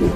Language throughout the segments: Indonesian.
Halo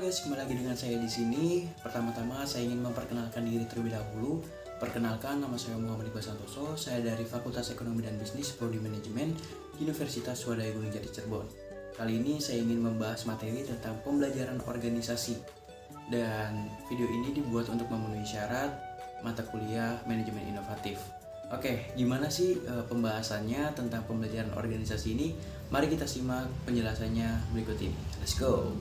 guys, kembali lagi dengan saya di sini. Pertama-tama saya ingin memperkenalkan diri terlebih dahulu. Perkenalkan, nama saya Muhammad Iqbal Santoso. Saya dari Fakultas Ekonomi dan Bisnis Prodi Manajemen Universitas Swadaya Gunung Jati Cirebon. Kali ini saya ingin membahas materi tentang pembelajaran organisasi. Dan video ini dibuat untuk memenuhi syarat mata kuliah manajemen inovatif. Oke, gimana sih pembahasannya tentang pembelajaran organisasi ini? Mari kita simak penjelasannya berikut ini. Let's go!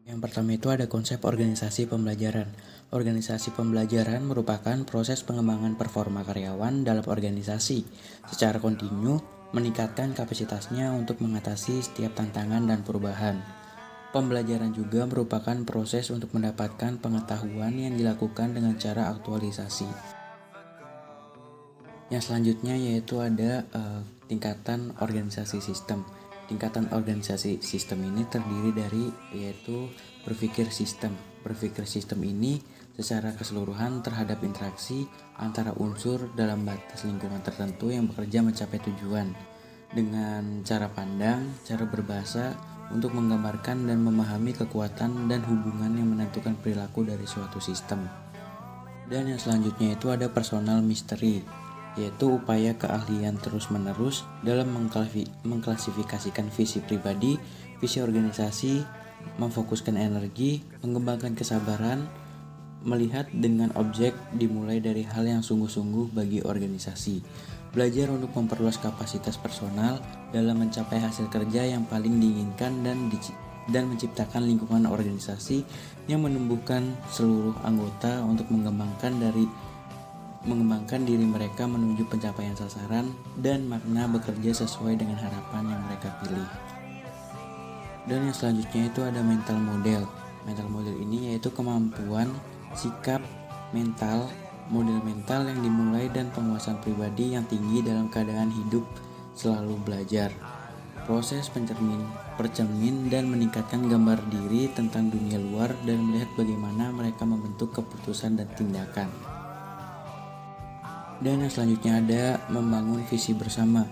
Yang pertama itu ada konsep organisasi pembelajaran. Organisasi pembelajaran merupakan proses pengembangan performa karyawan dalam organisasi secara kontinu, meningkatkan kapasitasnya untuk mengatasi setiap tantangan dan perubahan. Pembelajaran juga merupakan proses untuk mendapatkan pengetahuan yang dilakukan dengan cara aktualisasi. Yang selanjutnya yaitu ada tingkatan organisasi sistem. Tingkatan organisasi sistem ini terdiri dari yaitu berpikir sistem. Berpikir sistem ini secara keseluruhan terhadap interaksi antara unsur dalam batas lingkungan tertentu yang bekerja mencapai tujuan. Dengan cara pandang, cara berbahasa untuk menggambarkan dan memahami kekuatan dan hubungan yang menentukan perilaku dari suatu sistem. Dan yang selanjutnya itu ada personal mystery, yaitu upaya keahlian terus-menerus dalam mengklasifikasikan visi pribadi, visi organisasi, memfokuskan energi, mengembangkan kesabaran, melihat dengan objek dimulai dari hal yang sungguh-sungguh bagi organisasi, belajar untuk memperluas kapasitas personal dalam mencapai hasil kerja yang paling diinginkan dan menciptakan lingkungan organisasi yang menumbuhkan seluruh anggota untuk mengembangkan diri mereka menuju pencapaian sasaran dan makna bekerja sesuai dengan harapan yang mereka pilih. Dan yang selanjutnya itu ada mental model. Mental model ini yaitu kemampuan, sikap, mental, model mental yang dimulai dan penguasaan pribadi yang tinggi dalam keadaan hidup selalu belajar. Proses percermin dan meningkatkan gambar diri tentang dunia luar dan melihat bagaimana mereka membentuk keputusan dan tindakan. Dan yang selanjutnya ada membangun visi bersama.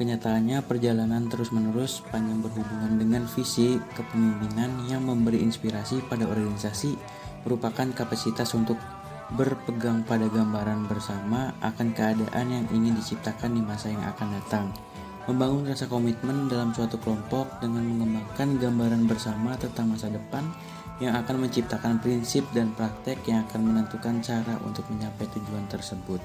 Kenyataannya perjalanan terus-menerus panjang berhubungan dengan visi kepemimpinan yang memberi inspirasi pada organisasi merupakan kapasitas untuk berpegang pada gambaran bersama akan keadaan yang ingin diciptakan di masa yang akan datang. Membangun rasa komitmen dalam suatu kelompok dengan mengembangkan gambaran bersama tentang masa depan yang akan menciptakan prinsip dan praktek yang akan menentukan cara untuk mencapai tujuan tersebut.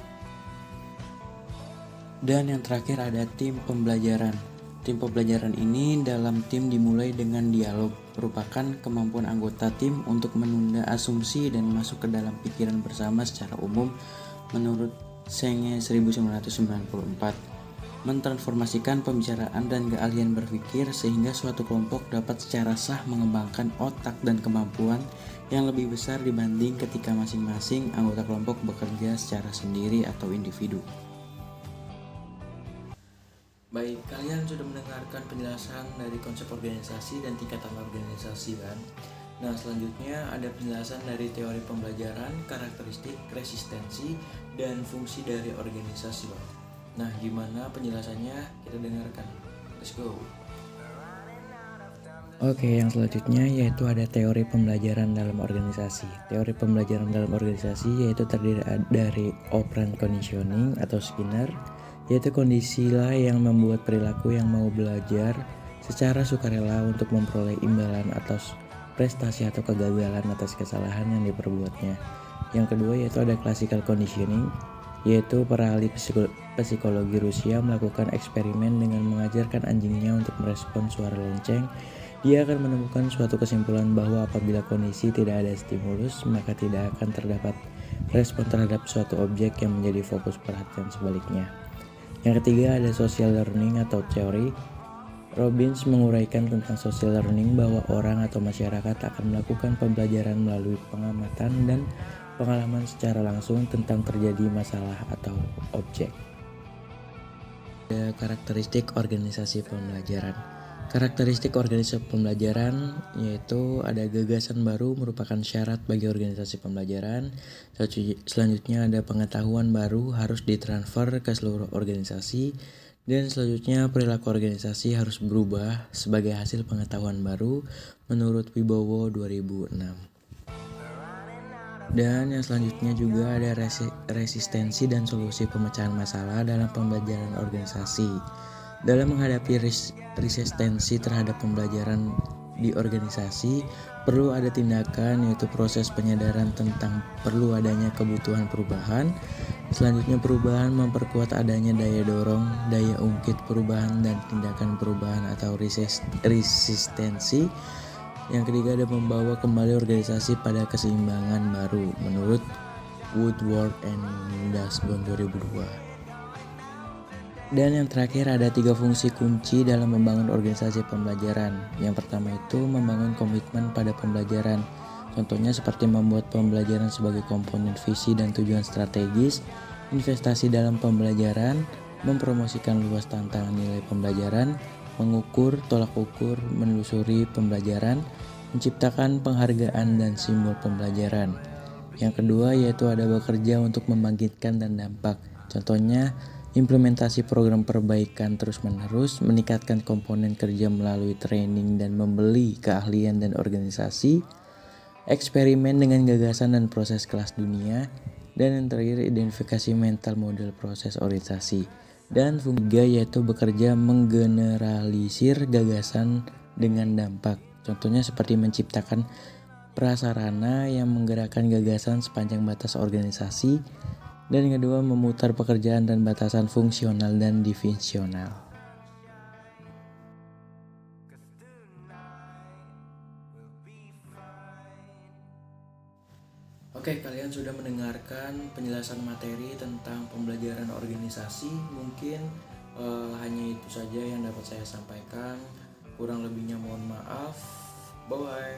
Dan yang terakhir ada tim pembelajaran. Tim pembelajaran ini dalam tim dimulai dengan dialog, merupakan kemampuan anggota tim untuk menunda asumsi dan masuk ke dalam pikiran bersama secara umum menurut Senge 1994. Mentransformasikan pembicaraan dan keahlian berpikir sehingga suatu kelompok dapat secara sah mengembangkan otak dan kemampuan yang lebih besar dibanding ketika masing-masing anggota kelompok bekerja secara sendiri atau individu. Baik, kalian sudah mendengarkan penjelasan dari konsep organisasi dan tingkatan organisasi kan? Nah, selanjutnya ada penjelasan dari teori pembelajaran, karakteristik, resistensi, dan fungsi dari organisasi, Bang. Nah, gimana penjelasannya? Kita dengarkan. Let's go. Oke, yang selanjutnya yaitu ada teori pembelajaran dalam organisasi. Teori pembelajaran dalam organisasi yaitu terdiri dari operant conditioning atau Skinner, yaitu kondisilah yang membuat perilaku yang mau belajar secara sukarela untuk memperoleh imbalan atas prestasi atau kegagalan atas kesalahan yang diperbuatnya. Yang kedua yaitu ada classical conditioning, yaitu para ahli psikologi Rusia melakukan eksperimen dengan mengajarkan anjingnya untuk merespon suara lonceng. Dia akan menemukan suatu kesimpulan bahwa apabila kondisi tidak ada stimulus, maka tidak akan terdapat respon terhadap suatu objek yang menjadi fokus perhatian sebaliknya. Yang ketiga ada social learning atau teori. Robbins menguraikan tentang social learning bahwa orang atau masyarakat akan melakukan pembelajaran melalui pengamatan dan pengalaman secara langsung tentang terjadi masalah atau objek. Ada karakteristik organisasi pembelajaran. Karakteristik organisasi pembelajaran yaitu ada gagasan baru merupakan syarat bagi organisasi pembelajaran. Selanjutnya ada pengetahuan baru harus ditransfer ke seluruh organisasi. Dan selanjutnya perilaku organisasi harus berubah sebagai hasil pengetahuan baru menurut Wibowo 2006. Dan yang selanjutnya juga ada resistensi dan solusi pemecahan masalah dalam pembelajaran organisasi. Dalam menghadapi resistensi terhadap pembelajaran di organisasi, perlu ada tindakan yaitu proses penyadaran tentang perlu adanya kebutuhan perubahan. Selanjutnya perubahan memperkuat adanya daya dorong, daya ungkit perubahan dan tindakan perubahan atau resistensi. Yang ketiga ada membawa kembali organisasi pada keseimbangan baru menurut Woodward and Dasbon 2002. Dan yang terakhir ada 3 fungsi kunci dalam membangun organisasi pembelajaran. Yang pertama itu membangun komitmen pada pembelajaran. Contohnya seperti membuat pembelajaran sebagai komponen visi dan tujuan strategis, investasi dalam pembelajaran, mempromosikan luas tantangan nilai pembelajaran, mengukur, tolak ukur, menelusuri pembelajaran, menciptakan penghargaan dan simbol pembelajaran. Yang kedua yaitu ada bekerja untuk membangkitkan dan dampak. Contohnya implementasi program perbaikan terus-menerus, meningkatkan komponen kerja melalui training dan membeli keahlian dan organisasi, eksperimen dengan gagasan dan proses kelas dunia, dan yang terakhir identifikasi mental model proses orientasi. Dan fungsi ketiga yaitu bekerja menggeneralisir gagasan dengan dampak. Contohnya seperti menciptakan prasarana yang menggerakkan gagasan sepanjang batas organisasi. Dan yang kedua memutar pekerjaan dan batasan fungsional dan divisional. Oke, kalian sudah mendengarkan penjelasan materi tentang pembelajaran organisasi. Mungkin hanya itu saja yang dapat saya sampaikan. Kurang lebihnya mohon maaf. Bye-bye.